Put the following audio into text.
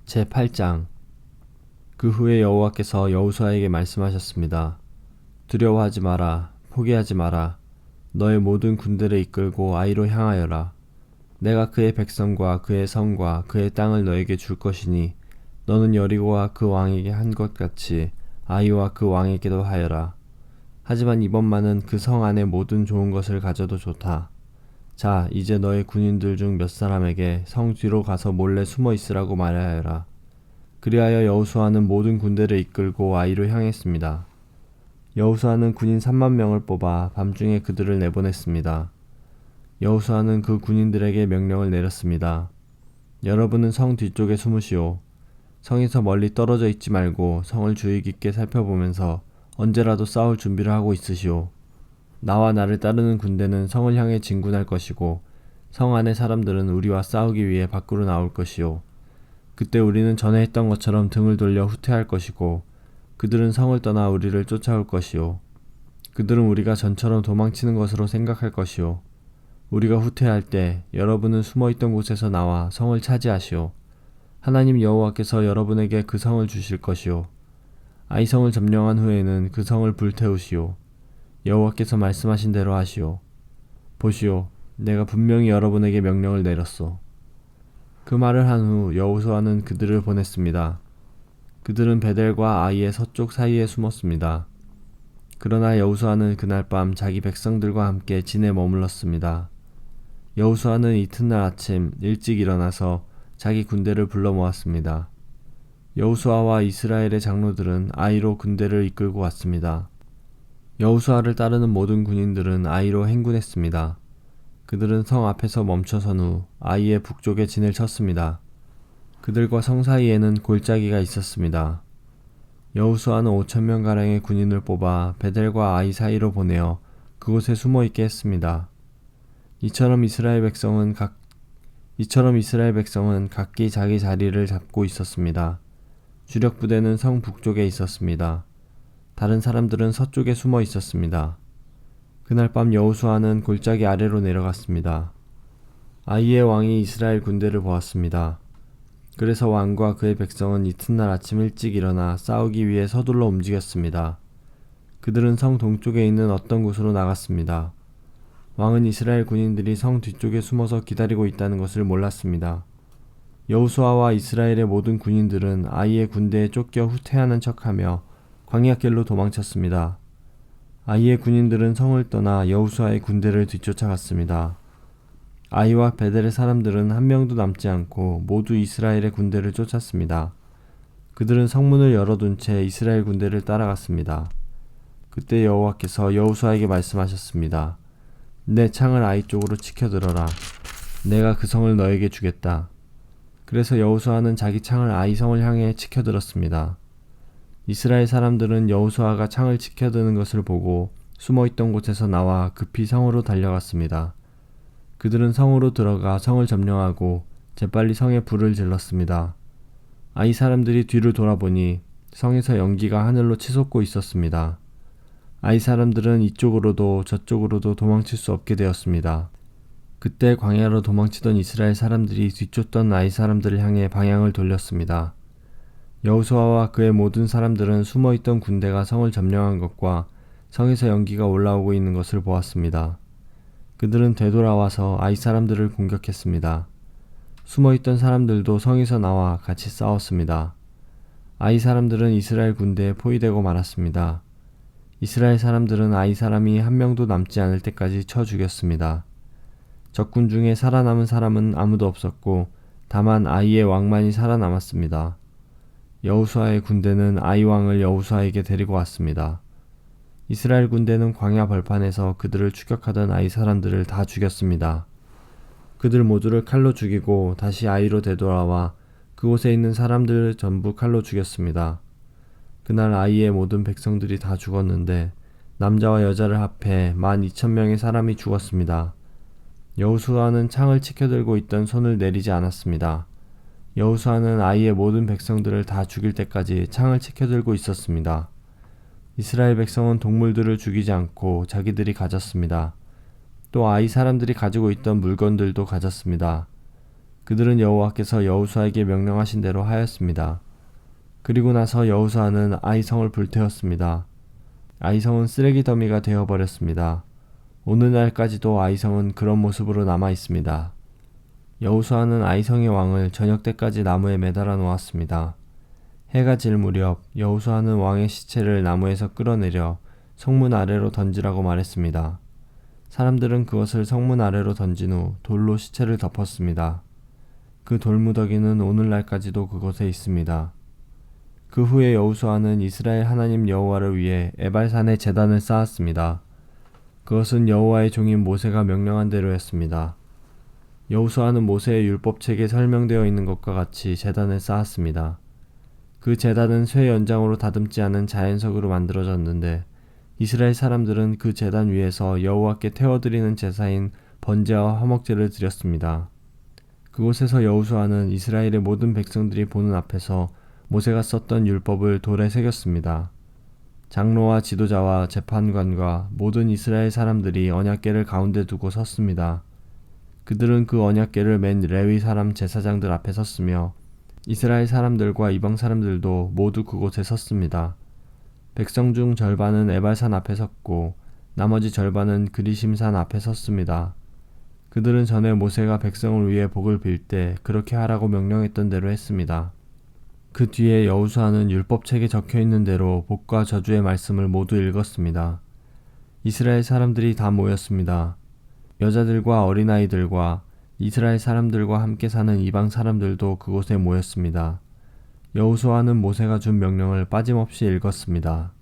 제8장. 그 후에 여호와께서 여호수아에게 말씀하셨습니다. 두려워하지 마라. 포기하지 마라. 너의 모든 군대를 이끌고 아이로 향하여라. 내가 그의 백성과 그의 성과 그의 땅을 너에게 줄 것이니 너는 여리고와 그 왕에게 한 것 같이 아이와 그 왕에게도 하여라. 하지만 이번만은 그 성 안에 모든 좋은 것을 가져도 좋다. 자, 이제 너의 군인들 중 몇 사람에게 성 뒤로 가서 몰래 숨어 있으라고 말하여라. 그리하여 여호수아는 모든 군대를 이끌고 아이로 향했습니다. 여호수아는 군인 3만 명을 뽑아 밤중에 그들을 내보냈습니다. 여호수아는 그 군인들에게 명령을 내렸습니다. 여러분은 성 뒤쪽에 숨으시오. 성에서 멀리 떨어져 있지 말고 성을 주의 깊게 살펴보면서 언제라도 싸울 준비를 하고 있으시오. 나와 나를 따르는 군대는 성을 향해 진군할 것이고 성 안의 사람들은 우리와 싸우기 위해 밖으로 나올 것이오. 그때 우리는 전에 했던 것처럼 등을 돌려 후퇴할 것이고 그들은 성을 떠나 우리를 쫓아올 것이오. 그들은 우리가 전처럼 도망치는 것으로 생각할 것이오. 우리가 후퇴할 때 여러분은 숨어있던 곳에서 나와 성을 차지하시오. 하나님 여호와께서 여러분에게 그 성을 주실 것이오. 아이성을 점령한 후에는 그 성을 불태우시오. 여호와께서 말씀하신 대로 하시오. 보시오, 내가 분명히 여러분에게 명령을 내렸소. 그 말을 한 후 여호수아는 그들을 보냈습니다. 그들은 베델과 아이의 서쪽 사이에 숨었습니다. 그러나 여호수아는 그날 밤 자기 백성들과 함께 진에 머물렀습니다. 여호수아는 이튿날 아침 일찍 일어나서 자기 군대를 불러 모았습니다. 여호수아와 이스라엘의 장로들은 아이로 군대를 이끌고 왔습니다. 여호수아를 따르는 모든 군인들은 아이로 행군했습니다. 그들은 성 앞에서 멈춰선 후 아이의 북쪽에 진을 쳤습니다. 그들과 성 사이에는 골짜기가 있었습니다. 여호수아는 5,000명가량의 군인을 뽑아 베델과 아이 사이로 보내어 그곳에 숨어있게 했습니다. 이처럼 이스라엘 백성은 각기 자기 자리를 잡고 있었습니다. 주력 부대는 성 북쪽에 있었습니다. 다른 사람들은 서쪽에 숨어 있었습니다. 그날 밤 여호수아는 골짜기 아래로 내려갔습니다. 아이의 왕이 이스라엘 군대를 보았습니다. 그래서 왕과 그의 백성은 이튿날 아침 일찍 일어나 싸우기 위해 서둘러 움직였습니다. 그들은 성 동쪽에 있는 어떤 곳으로 나갔습니다. 왕은 이스라엘 군인들이 성 뒤쪽에 숨어서 기다리고 있다는 것을 몰랐습니다. 여호수아와 이스라엘의 모든 군인들은 아이의 군대에 쫓겨 후퇴하는 척하며 광야길로 도망쳤습니다. 아이의 군인들은 성을 떠나 여호수아의 군대를 뒤쫓아갔습니다. 아이와 베델의 사람들은 한 명도 남지 않고 모두 이스라엘의 군대를 쫓았습니다. 그들은 성문을 열어둔 채 이스라엘 군대를 따라갔습니다. 그때 여호와께서 여호수아에게 말씀하셨습니다. 내 창을 아이 쪽으로 치켜들어라. 내가 그 성을 너에게 주겠다. 그래서 여호수아는 자기 창을 아이 성을 향해 치켜들었습니다. 이스라엘 사람들은 여호수아가 창을 치켜드는 것을 보고 숨어있던 곳에서 나와 급히 성으로 달려갔습니다. 그들은 성으로 들어가 성을 점령하고 재빨리 성에 불을 질렀습니다. 아이 사람들이 뒤를 돌아보니 성에서 연기가 하늘로 치솟고 있었습니다. 아이 사람들은 이쪽으로도 저쪽으로도 도망칠 수 없게 되었습니다. 그때 광야로 도망치던 이스라엘 사람들이 뒤쫓던 아이 사람들을 향해 방향을 돌렸습니다. 여호수아와 그의 모든 사람들은 숨어있던 군대가 성을 점령한 것과 성에서 연기가 올라오고 있는 것을 보았습니다. 그들은 되돌아와서 아이 사람들을 공격했습니다. 숨어있던 사람들도 성에서 나와 같이 싸웠습니다. 아이 사람들은 이스라엘 군대에 포위되고 말았습니다. 이스라엘 사람들은 아이 사람이 한 명도 남지 않을 때까지 쳐 죽였습니다. 적군 중에 살아남은 사람은 아무도 없었고 다만 아이의 왕만이 살아남았습니다. 여호수아의 군대는 아이 왕을 여호수아에게 데리고 왔습니다. 이스라엘 군대는 광야 벌판에서 그들을 추격하던 아이 사람들을 다 죽였습니다. 그들 모두를 칼로 죽이고 다시 아이로 되돌아와 그곳에 있는 사람들을 전부 칼로 죽였습니다. 그날 아이의 모든 백성들이 다 죽었는데 남자와 여자를 합해 12,000명의 사람이 죽었습니다. 여호수아는 창을 치켜들고 있던 손을 내리지 않았습니다. 여호수아는 아이의 모든 백성들을 다 죽일 때까지 창을 치켜들고 있었습니다. 이스라엘 백성은 동물들을 죽이지 않고 자기들이 가졌습니다. 또 아이 사람들이 가지고 있던 물건들도 가졌습니다. 그들은 여호와께서 여호수아에게 명령하신 대로 하였습니다. 그리고 나서 여호수아는 아이성을 불태웠습니다. 아이성은 쓰레기 더미가 되어버렸습니다. 오늘날까지도 아이성은 그런 모습으로 남아 있습니다. 여호수아는 아이성의 왕을 저녁 때까지 나무에 매달아 놓았습니다. 해가 질 무렵 여호수아는 왕의 시체를 나무에서 끌어내려 성문 아래로 던지라고 말했습니다. 사람들은 그것을 성문 아래로 던진 후 돌로 시체를 덮었습니다. 그 돌무더기는 오늘날까지도 그곳에 있습니다. 그 후에 여호수아는 이스라엘 하나님 여호와를 위해 에발산에 제단을 쌓았습니다. 그것은 여호와의 종인 모세가 명령한 대로였습니다. 여호수아는 모세의 율법책에 설명되어 있는 것과 같이 제단을 쌓았습니다. 그 제단은 쇠 연장으로 다듬지 않은 자연석으로 만들어졌는데 이스라엘 사람들은 그 제단 위에서 여호와께 태워드리는 제사인 번제와 화목제를 드렸습니다. 그곳에서 여호수아는 이스라엘의 모든 백성들이 보는 앞에서 모세가 썼던 율법을 돌에 새겼습니다. 장로와 지도자와 재판관과 모든 이스라엘 사람들이 언약궤를 가운데 두고 섰습니다. 그들은 그 언약궤를 맨 레위 사람 제사장들 앞에 섰으며 이스라엘 사람들과 이방 사람들도 모두 그곳에 섰습니다. 백성 중 절반은 에발산 앞에 섰고 나머지 절반은 그리심산 앞에 섰습니다. 그들은 전에 모세가 백성을 위해 복을 빌 때 그렇게 하라고 명령했던 대로 했습니다. 그 뒤에 여호수아는 율법책에 적혀있는 대로 복과 저주의 말씀을 모두 읽었습니다. 이스라엘 사람들이 다 모였습니다. 여자들과 어린아이들과 이스라엘 사람들과 함께 사는 이방 사람들도 그곳에 모였습니다. 여호수아는 모세가 준 명령을 빠짐없이 읽었습니다.